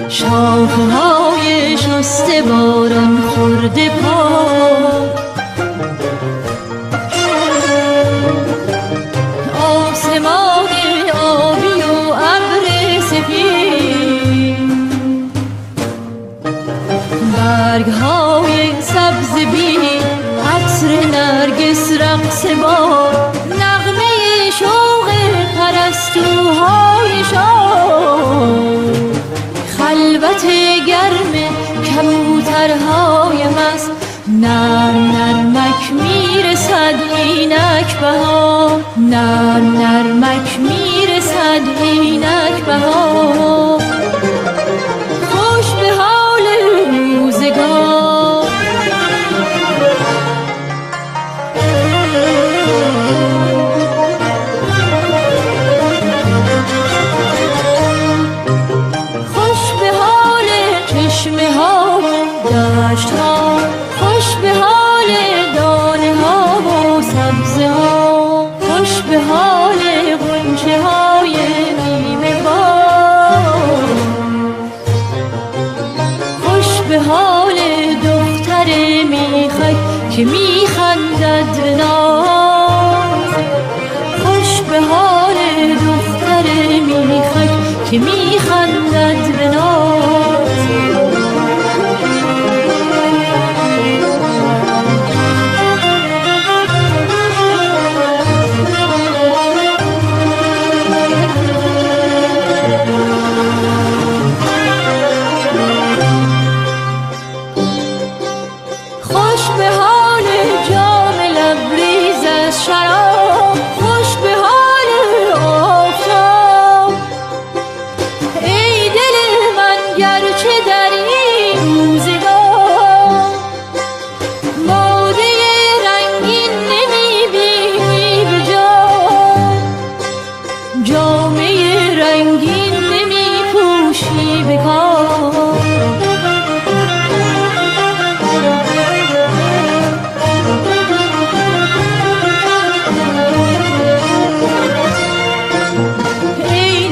شاخه‌های شسته باران خورده پا، آسمان آبی و ابر سپید، برگ‌های سبز بی عطر نرگس رقص بار، نغمه شوق پرستوهای شاه، خلوت گرم کبوترهای مست، نرم نرمک میرسد اینک بهار، نرم نرمک میرسد اینک بهار، خوش به حال روزگار. خوش به حال دانه ها و سبزه ها، خوش به حال غنچه های نیمه بار، خوش به حال دختر میخک که میخندد به ناز، خوش به حال دختر میخک که میخندد به ناز. خوش به حال جام لبریز از شراب، خوش به حال آفتاب، ای دل من گرچه در این روزگار باده رنگین نمیبینی به جام، جامه رنگین نمیپوشی به کار،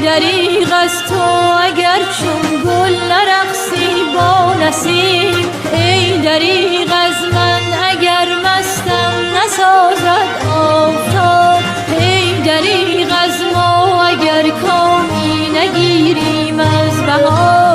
دریغ از تو اگر چون گل نرقصی با نسیم، ای دریغ از من اگر مستم نسازد آفتاب، ای دریغ از ما اگر کامی نگیریم از بهار.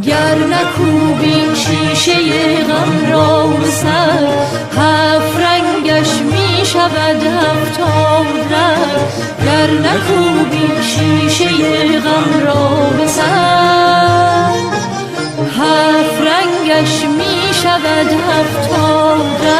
گر نکوبیم شیشه غم را به سر، هفت رنگش می شود هفتاد رنگ، گر نکوبیم شیشه غم را به سر، هفت رنگش می شود هفتاد رنگ.